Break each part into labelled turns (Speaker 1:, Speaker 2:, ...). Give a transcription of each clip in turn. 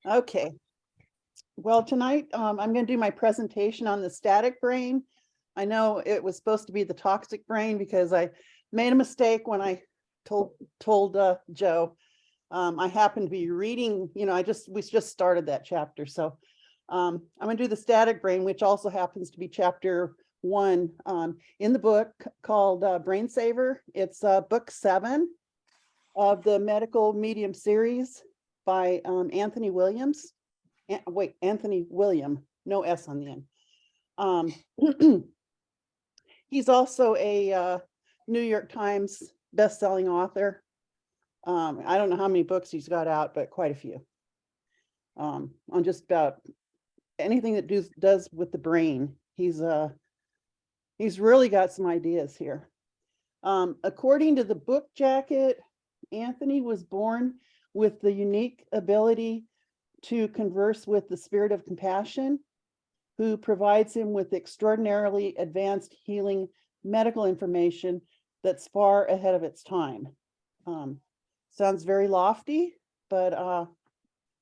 Speaker 1: Okay. Well, tonight I'm going to do my presentation on the static brain. I know it was supposed to be the toxic brain because I made a mistake when I told Joe. I happened to be reading, we just started that chapter. So I'm going to do the static brain, which also happens to be chapter 1 in the book called Brain Saver. It's book 7 of the medical medium series by Anthony Williams. Anthony William, no S on the end. He's also a New York Times best-selling author. I don't know how many books he's got out, but quite a few on just about anything that does with the brain. He's really got some ideas here. According to the book jacket, Anthony was born with the unique ability to converse with the spirit of compassion, who provides him with extraordinarily advanced healing medical information that's far ahead of its time. Sounds very lofty, but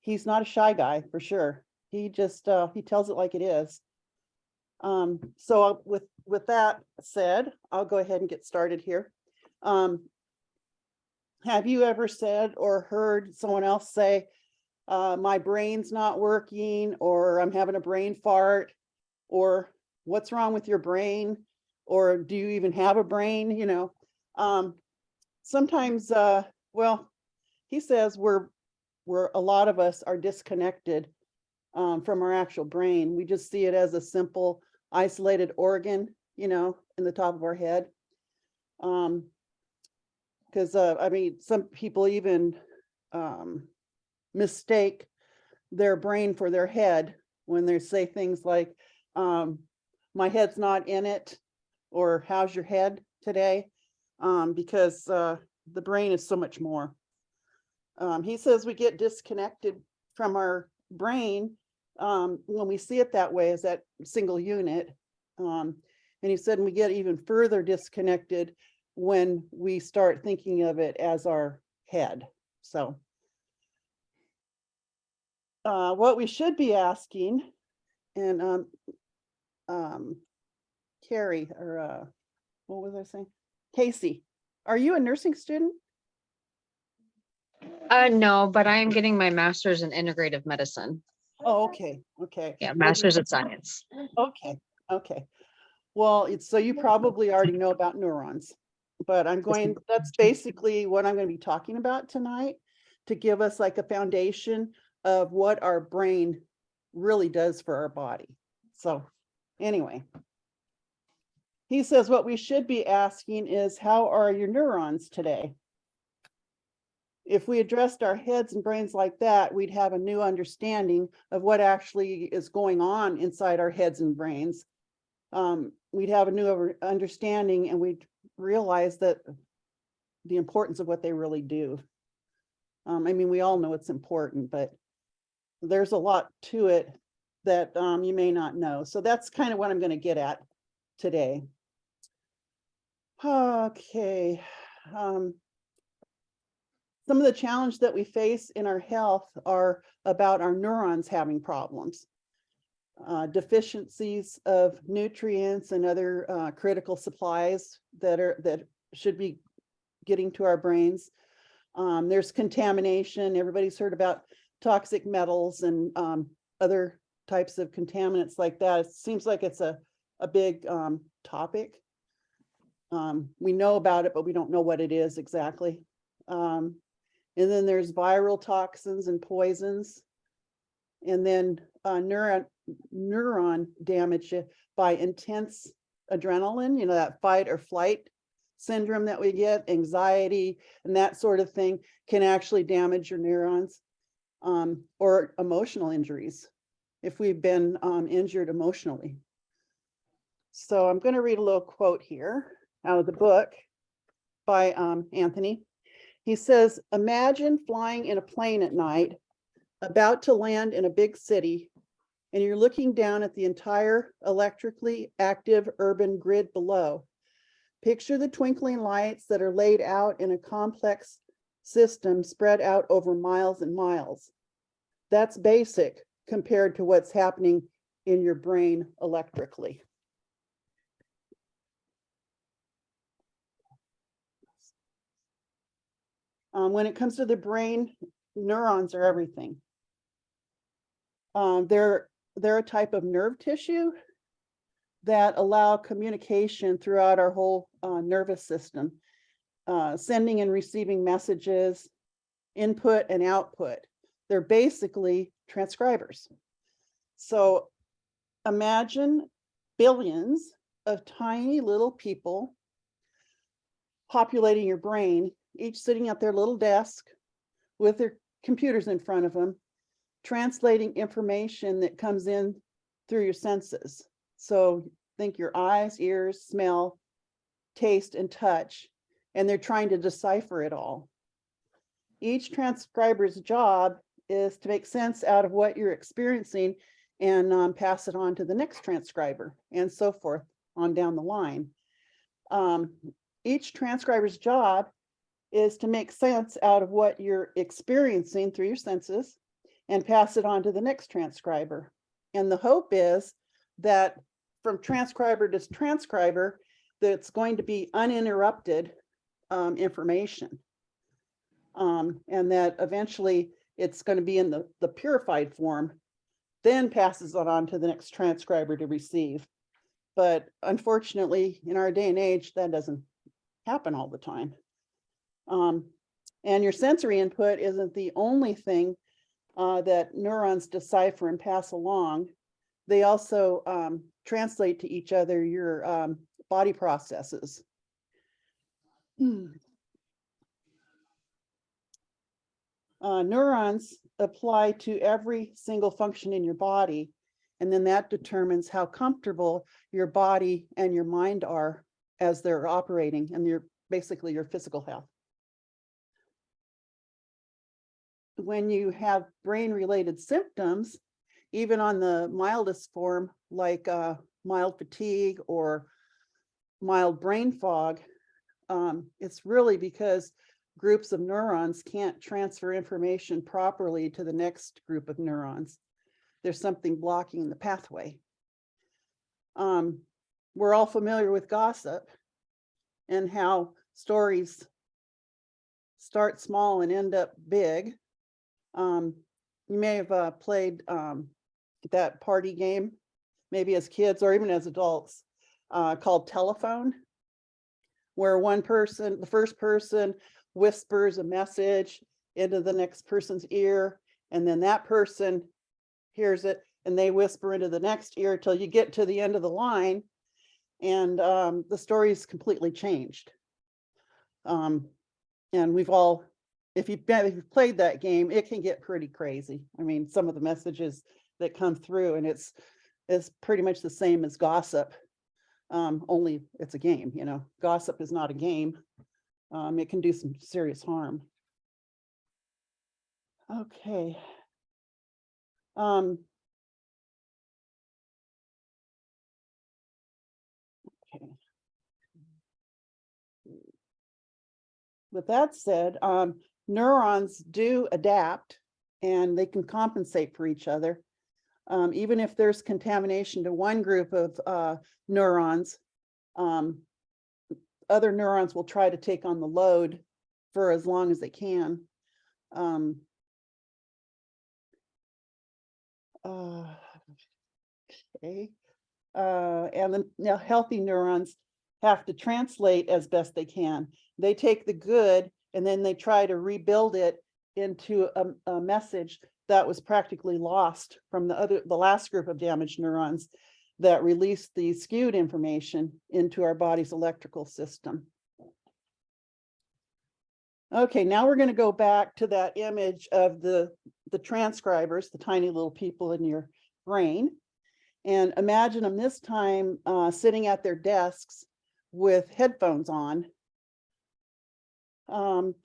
Speaker 1: he's not a shy guy for sure. He just he tells it like it is. So with that said, I'll go ahead and get started here. Have you ever said or heard someone else say, my brain's not working, or I'm having a brain fart, or what's wrong with your brain, or do you even have a brain? Sometimes, well, he says we're a lot of us are disconnected from our actual brain. We just see it as a simple isolated organ, in the top of our head. Because I mean, some people even mistake their brain for their head when they say things like, my head's not in it, or how's your head today? Because the brain is so much more. He says we get disconnected from our brain when we see it that way, as that single unit. And he said we get even further disconnected when we start thinking of it as our head. So what we should be asking, and Carrie, or what was I saying? Casey, are you a nursing student?
Speaker 2: No, but I am getting my master's in integrative medicine.
Speaker 1: Oh, okay.
Speaker 2: Yeah, master's of science.
Speaker 1: Okay. Well, so you probably already know about neurons, but that's basically what I'm going to be talking about tonight, to give us like a foundation of what our brain really does for our body. So anyway, he says what we should be asking is, how are your neurons today? If we addressed our heads and brains like that, we'd have a new understanding of what actually is going on inside our heads and brains. We'd have a new understanding, and we'd realize that the importance of what they really do. I mean, we all know it's important, but there's a lot to it that you may not know. So that's kind of what I'm going to get at today. Okay. Some of the challenges that we face in our health are about our neurons having problems. Deficiencies of nutrients and other critical supplies that should be getting to our brains. There's contamination. Everybody's heard about toxic metals and other types of contaminants like that. It seems like it's a big topic. We know about it, but we don't know what it is exactly. And then there's viral toxins and poisons. And then neuron damage by intense adrenaline, that fight or flight syndrome that we get, anxiety, and that sort of thing can actually damage your neurons, or emotional injuries if we've been injured emotionally. So I'm going to read a little quote here out of the book by Anthony. He says, imagine flying in a plane at night, about to land in a big city, and you're looking down at the entire electrically active urban grid below. Picture the twinkling lights that are laid out in a complex system spread out over miles and miles. That's basic compared to what's happening in your brain electrically. When it comes to the brain, neurons are everything. They're a type of nerve tissue that allow communication throughout our whole nervous system, sending and receiving messages, input and output. They're basically transcribers. So imagine billions of tiny little people populating your brain, each sitting at their little desk with their computers in front of them, translating information that comes in through your senses. So think your eyes, ears, smell, taste, and touch, and they're trying to decipher it all. Each transcriber's job is to make sense out of what you're experiencing and pass it on to the next transcriber, and so forth on down the line. Each transcriber's job is to make sense out of what you're experiencing through your senses and pass it on to the next transcriber. And the hope is that from transcriber to transcriber, that's going to be uninterrupted information. And that eventually it's going to be in the purified form, then passes it on to the next transcriber to receive. But unfortunately, in our day and age, that doesn't happen all the time. And your sensory input isn't the only thing that neurons decipher and pass along. They also translate to each other your body processes. Neurons apply to every single function in your body, and then that determines how comfortable your body and your mind are as they're operating, and basically your physical health. When you have brain-related symptoms, even on the mildest form, like mild fatigue or mild brain fog, it's really because groups of neurons can't transfer information properly to the next group of neurons. There's something blocking the pathway. We're all familiar with gossip and how stories start small and end up big. You may have played that party game, maybe as kids or even as adults, called Telephone, where the first person whispers a message into the next person's ear, and then that person hears it and they whisper into the next ear till you get to the end of the line, and the story's completely changed. And we've all, if you've played that game, it can get pretty crazy. I mean, some of the messages that come through, and it's pretty much the same as gossip, only it's a game. You know, gossip is not a game. It can do some serious harm. Okay. Okay. With that said, neurons do adapt and they can compensate for each other. Even if there's contamination to one group of neurons, other neurons will try to take on the load for as long as they can. Okay. And then healthy neurons have to translate as best they can. They take the good and then they try to rebuild it into a message that was practically lost from the last group of damaged neurons that released the skewed information into our body's electrical system. Okay, now we're going to go back to that image of the transcribers, the tiny little people in your brain, and imagine them this time sitting at their desks with headphones on,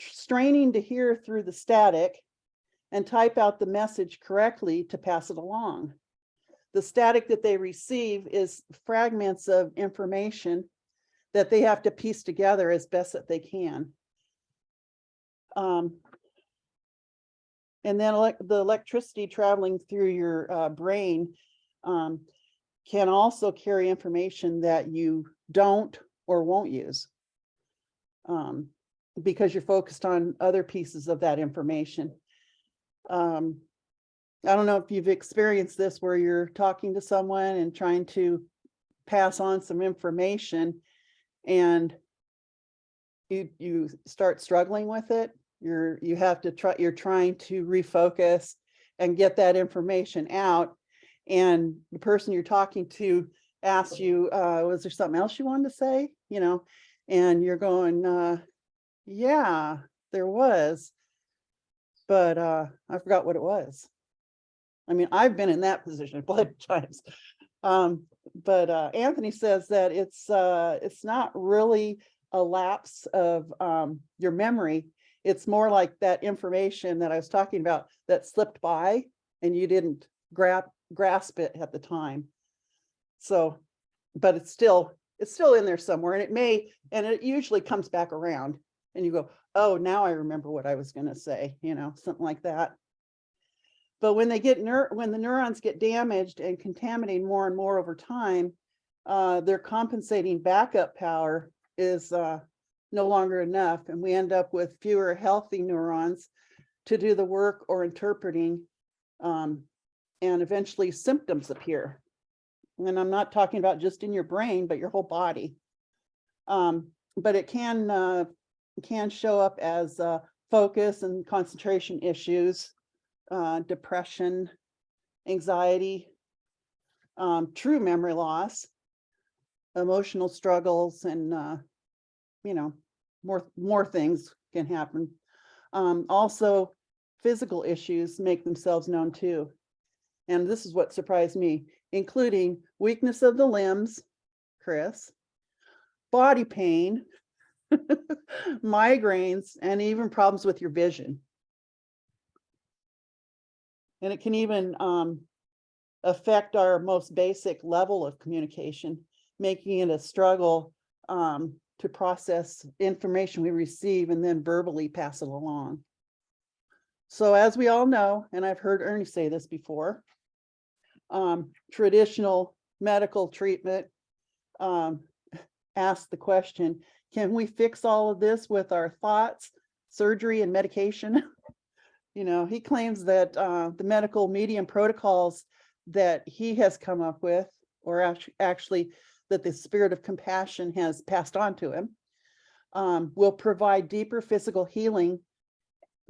Speaker 1: straining to hear through the static and type out the message correctly to pass it along. The static that they receive is fragments of information that they have to piece together as best that they can. And then the electricity traveling through your brain can also carry information that you don't or won't use, because you're focused on other pieces of that information. I don't know if you've experienced this where you're talking to someone and trying to pass on some information, and you start struggling with it. You're trying to refocus and get that information out, and the person you're talking to asks you, was there something else you wanted to say? And you're going, yeah, there was, but I forgot what it was. I mean, I've been in that position plenty of times. But Anthony says that it's not really a lapse of your memory. It's more like that information that I was talking about that slipped by and you didn't grasp it at the time. So, but it's still in there somewhere, and it usually comes back around and you go, oh, now I remember what I was going to say, something like that. But when when the neurons get damaged and contaminated more and more over time, their compensating backup power is no longer enough, and we end up with fewer healthy neurons to do the work or interpreting, and eventually symptoms appear. And I'm not talking about just in your brain, but your whole body. But it can show up as focus and concentration issues, depression, anxiety, true memory loss, emotional struggles, and more things can happen. Also, physical issues make themselves known too. And this is what surprised me, including weakness of the limbs, Chris, body pain, migraines, and even problems with your vision. And it can even affect our most basic level of communication, making it a struggle to process information we receive and then verbally pass it along. So as we all know, and I've heard Ernie say this before, traditional medical treatment asks the question, can we fix all of this with our thoughts, surgery, and medication? He claims that the medical medium protocols that he has come up with, or actually that the spirit of compassion has passed on to him, will provide deeper physical healing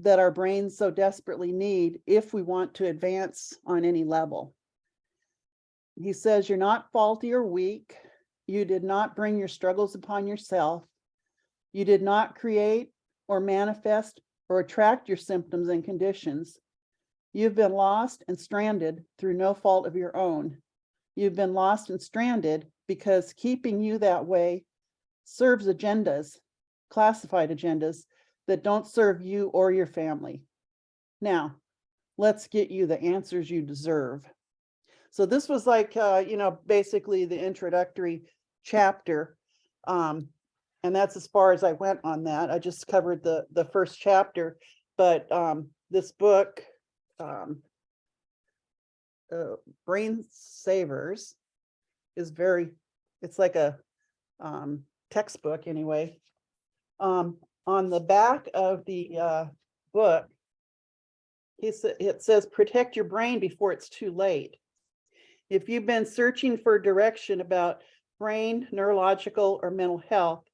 Speaker 1: that our brains so desperately need if we want to advance on any level. He says, you're not faulty or weak. You did not bring your struggles upon yourself. You did not create or manifest or attract your symptoms and conditions. You've been lost and stranded through no fault of your own. You've been lost and stranded because keeping you that way serves agendas, classified agendas, that don't serve you or your family. Now, let's get you the answers you deserve. So this was basically the introductory chapter. And that's as far as I went on that. I just covered the first chapter, but this book, Brain Savers, is it's like a textbook anyway. On the back of the book, it says, protect your brain before it's too late. If you've been searching for direction about brain, neurological, or mental health,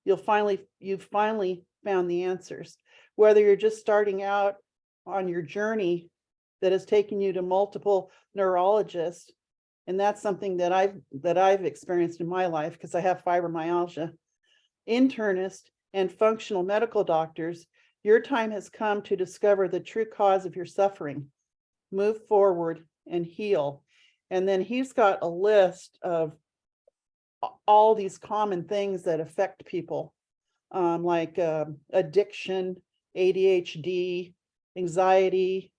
Speaker 1: you've finally found the answers. Whether you're just starting out on your journey that has taken you to multiple neurologists, and that's something that I've experienced in my life because I have fibromyalgia, internist, and functional medical doctors, your time has come to discover the true cause of your suffering, move forward, and heal. And then he's got a list of all these common things that affect people, like addiction, ADHD, anxiety,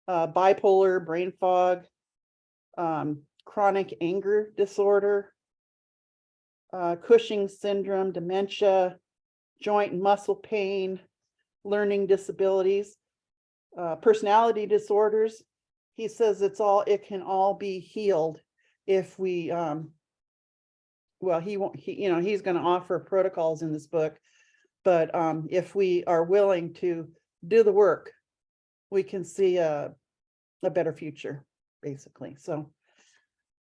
Speaker 1: bipolar, brain fog, chronic anger disorder, Cushing's syndrome, dementia, joint and muscle pain, learning disabilities. personality disorders. He says it can all be healed if we, well, he won't, he's going to offer protocols in this book, but if we are willing to do the work, we can see a better future, basically. So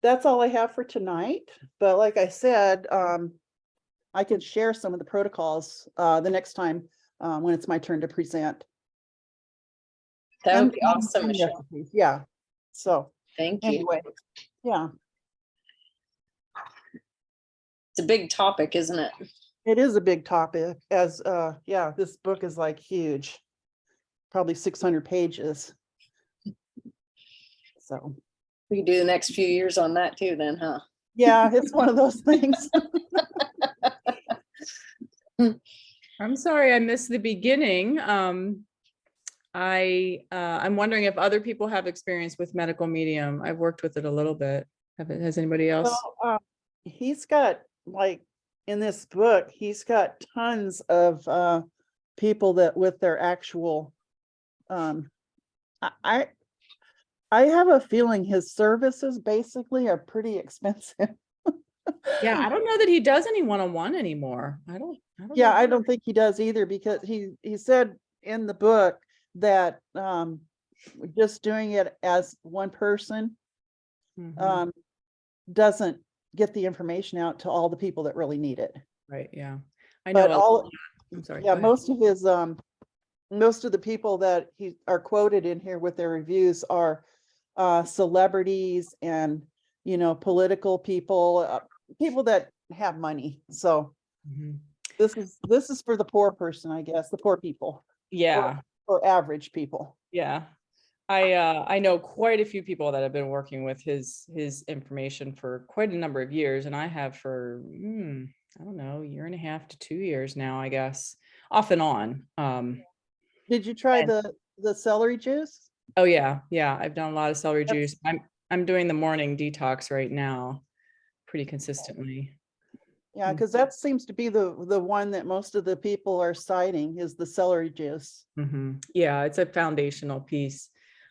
Speaker 1: that's all I have for tonight. But like I said, I can share some of the protocols the next time when it's my turn to present.
Speaker 3: That would
Speaker 1: And
Speaker 3: be awesome,
Speaker 1: some
Speaker 3: Michelle.
Speaker 1: recipes, yeah. So
Speaker 3: Thank you.
Speaker 1: anyway, yeah,
Speaker 3: It's a big topic, isn't it?
Speaker 1: it is a big topic, as yeah, this book is like huge, probably 600 pages. So
Speaker 3: We could do the next few years on that too then, huh?
Speaker 1: yeah, it's one of those things.
Speaker 4: I'm sorry I missed the beginning. I'm wondering if other people have experience with medical medium. I've worked with it a little bit. Has anybody else?
Speaker 1: Well, he's got, like, in this book, he's got tons of people that with their actual I have a feeling his services basically are pretty expensive.
Speaker 4: Yeah, I don't know that he does any one-on-one anymore. I don't
Speaker 1: Yeah,
Speaker 4: know.
Speaker 1: I don't think he does either, because he said in the book that just doing it as one person
Speaker 4: Mhm.
Speaker 1: doesn't get the information out to all the people that really need it.
Speaker 4: Right, yeah. I
Speaker 1: But
Speaker 4: know. I'm sorry.
Speaker 1: yeah,
Speaker 4: go ahead.
Speaker 1: most of the people that are quoted in here with their reviews are celebrities and political people, people that have money. So
Speaker 4: Mhm.
Speaker 1: this is for the poor person, I guess, the poor people,
Speaker 4: Yeah,
Speaker 1: or average people.
Speaker 4: yeah. I know quite a few people that have been working with his information for quite a number of years, and I have for I don't know, 1.5 to 2 years now, I guess, off and on.
Speaker 1: Did you try
Speaker 4: And-
Speaker 1: the celery juice?
Speaker 4: Oh yeah, I've done a lot of celery
Speaker 1: That's-
Speaker 4: juice. I'm doing the morning detox right now, pretty consistently.
Speaker 1: Yeah, because that seems to be the one that most of the people are citing, is the celery juice.
Speaker 4: Yeah, it's a foundational piece.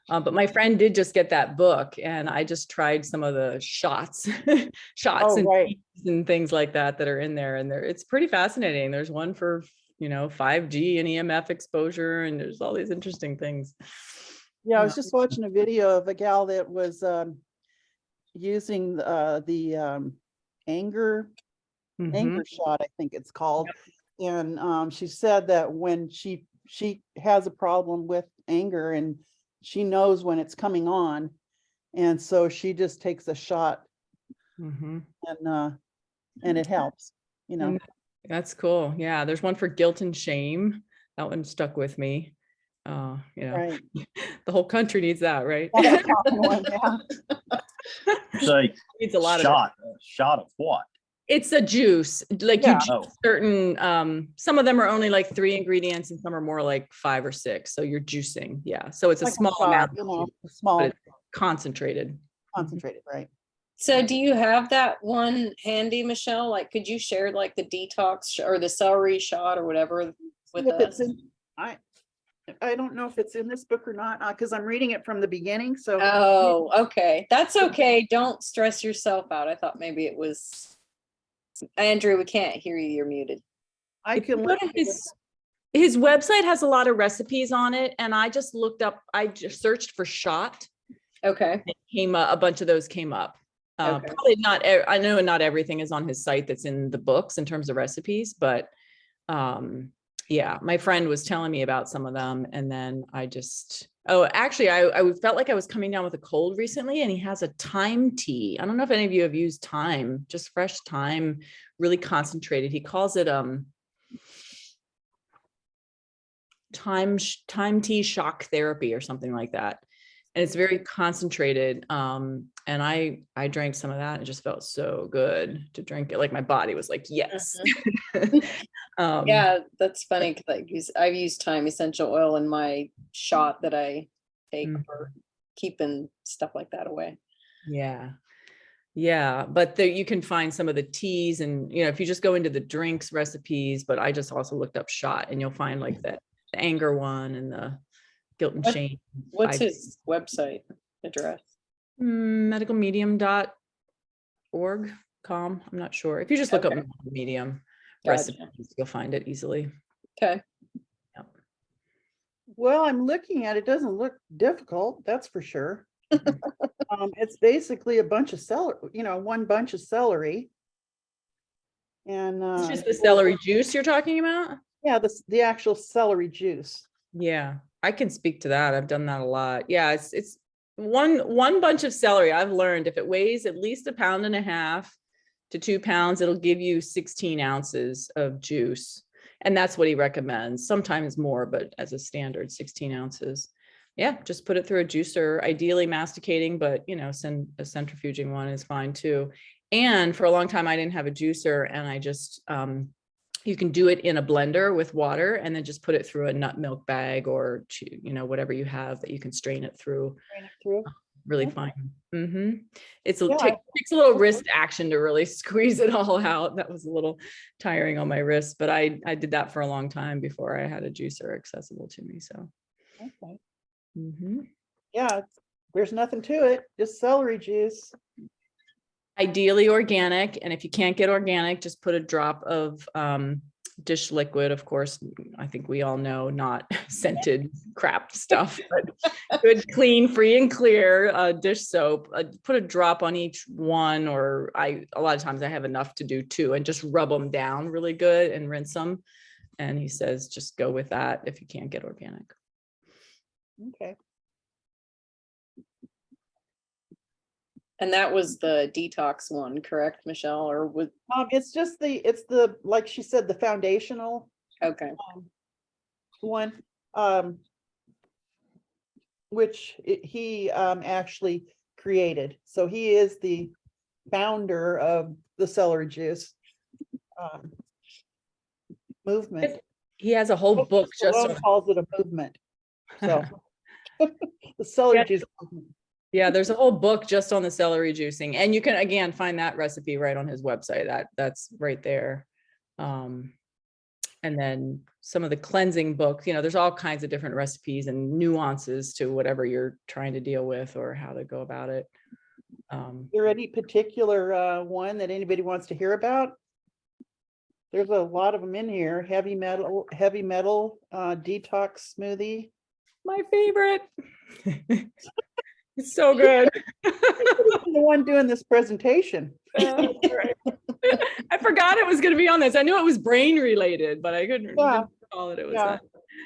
Speaker 4: But my friend did just get that book, and I just tried some of the shots,
Speaker 1: Oh,
Speaker 4: and
Speaker 1: right.
Speaker 4: teas and things like that are in there, and it's pretty fascinating. There's one for 5G and EMF exposure, and there's all these interesting things.
Speaker 1: Yeah, I was just watching a video of a gal that was using the anger
Speaker 4: Mhm.
Speaker 1: shot, I think it's called. And she said that when she has a problem with anger, and she knows when it's coming on, and so she just takes a shot,
Speaker 4: Mhm.
Speaker 1: and it helps,
Speaker 4: And that's cool. Yeah, there's one for guilt and shame. That one stuck with me.
Speaker 1: right.
Speaker 4: The whole country needs that, right?
Speaker 1: That's a common one, yeah.
Speaker 5: It's like
Speaker 4: Needs a lot of it.
Speaker 5: a shot of what?
Speaker 4: It's a juice, like
Speaker 1: Yeah.
Speaker 4: you juice certain, some of them are only like 3 ingredients and some are more like 5 or 6. So you're juicing. Yeah. So it's a
Speaker 1: Like a
Speaker 4: small
Speaker 1: shot,
Speaker 4: amount,
Speaker 1: small,
Speaker 4: but it's concentrated.
Speaker 1: concentrated, right?
Speaker 3: So do you have that one handy, Michelle? Like, could you share like the detox or the celery shot or whatever with
Speaker 1: If it's
Speaker 3: us?
Speaker 1: in, I don't know if it's in this book or not, because I'm reading it from the beginning, so.
Speaker 3: Oh, okay. That's okay. Don't stress yourself out. I thought maybe it was. Andrew, we can't hear you. You're muted.
Speaker 1: I
Speaker 4: If you
Speaker 1: can
Speaker 4: go
Speaker 1: look
Speaker 4: to
Speaker 1: at it.
Speaker 4: his website has a lot of recipes on it, and I just searched for shot.
Speaker 3: Okay.
Speaker 4: Came up, a bunch of those came up.
Speaker 3: Okay.
Speaker 4: Probably not. I know not everything is on his site that's in the books in terms of recipes, but yeah, my friend was telling me about some of them, and then actually, I felt like I was coming down with a cold recently, and he has a thyme tea. I don't know if any of you have used thyme, just fresh thyme, really concentrated. He calls it thyme tea shock therapy or something like that. And it's very concentrated. And I drank some of that and it just felt so good to drink it. Like my body was like, yes.
Speaker 3: Yeah, that's funny because I've used thyme essential oil in my shot that I take for keeping stuff like that away.
Speaker 4: Yeah, but there you can find some of the teas, and if you just go into the drinks recipes, but I just also looked up shot, and you'll find like the anger one and the guilt and
Speaker 3: What-
Speaker 4: shame.
Speaker 3: What's
Speaker 4: 5
Speaker 3: his website address?
Speaker 4: medicalmedium.org, com. I'm not sure. If you just look up
Speaker 3: Okay.
Speaker 4: Medical Medium
Speaker 3: Gotcha.
Speaker 4: recipes, you'll find it easily.
Speaker 3: Okay.
Speaker 1: Well, I'm looking at it, doesn't look difficult, that's for sure. It's basically a bunch of one bunch of celery. And
Speaker 4: It's just the celery juice you're talking about?
Speaker 1: yeah, the actual celery juice.
Speaker 4: Yeah, I can speak to that. I've done that a lot. Yeah, it's one bunch of celery. I've learned if it weighs at least 1.5 pounds to 2 pounds, it'll give you 16 ounces of juice. And that's what he recommends. Sometimes more, but as a standard, 16 ounces. Yeah, just put it through a juicer, ideally masticating, but a centrifuging one is fine too. And for a long time, I didn't have a juicer, and I just, you can do it in a blender with water and then just put it through a nut milk bag or, whatever you have that you can strain it through.
Speaker 1: Drain it through.
Speaker 4: Really
Speaker 1: Okay.
Speaker 4: fine. It
Speaker 1: Yeah,
Speaker 4: takes a little wrist action to really squeeze it all out. That was a little tiring on my wrist, but I did that for a long time before I had a juicer accessible to me. So,
Speaker 1: Okay.
Speaker 4: mhm.
Speaker 1: Yeah, there's nothing to it, just celery juice.
Speaker 4: Ideally organic. And if you can't get organic, just put a drop of dish liquid. Of course, I think we all know, not scented crap stuff, but good, clean, free and clear dish soap. Put a drop on each one, or a lot of times I have enough to do 2, and just rub them down really good and rinse them. And he says, just go with that if you can't get organic.
Speaker 1: Okay.
Speaker 3: And that was the detox one, correct, Michelle? Or was,
Speaker 1: It's just like she said, the foundational
Speaker 3: okay,
Speaker 1: one, which he actually created. So he is the founder of the celery juice movement.
Speaker 4: He has a whole book just
Speaker 1: Stallone
Speaker 4: on,
Speaker 1: calls it a movement. So the celery
Speaker 4: Yeah.
Speaker 1: juice movement.
Speaker 4: yeah, there's a whole book just on the celery juicing, and you can again find that recipe right on his website. That's right there. And then some of the cleansing books, there's all kinds of different recipes and nuances to whatever you're trying to deal with or how to go about it.
Speaker 1: Is there any particular one that anybody wants to hear about? There's a lot of them in here. Heavy metal detox smoothie.
Speaker 4: My favorite. It's so good.
Speaker 1: I'm the one doing this presentation.
Speaker 4: I forgot it was going to be on this. I knew it was brain related, but I couldn't
Speaker 1: Yeah.
Speaker 4: recall that it was
Speaker 1: Yeah.
Speaker 4: that.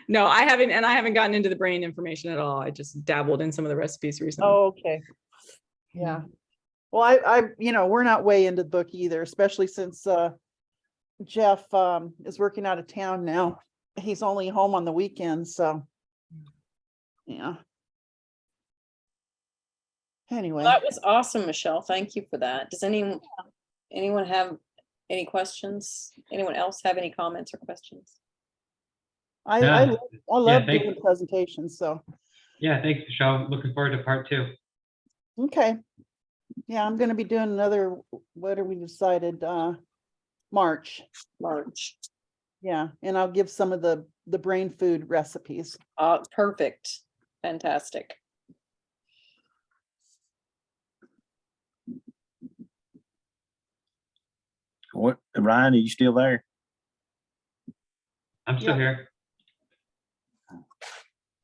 Speaker 4: No, I haven't gotten into the brain information at all. I just dabbled in some of the recipes recently.
Speaker 1: Oh, okay. Yeah. Well, I we're not way into the book either, especially since Jeff is working out of town now. He's only home on the weekends, so yeah. Anyway,
Speaker 3: that was awesome, Michelle. Thank you for that. Does anyone have any questions? Anyone else have any comments or questions?
Speaker 1: I
Speaker 6: Yeah.
Speaker 1: love
Speaker 6: thank-
Speaker 1: doing presentations, so
Speaker 6: Yeah, thanks, Michelle. Looking forward to part 2.
Speaker 1: okay. Yeah, I'm gonna be doing another, what are we decided, March.
Speaker 3: March.
Speaker 1: Yeah, and I'll give some of the brain food recipes.
Speaker 3: Perfect. Fantastic.
Speaker 5: What, Ryan, are you still there?
Speaker 6: I'm still
Speaker 1: Yeah.
Speaker 6: here.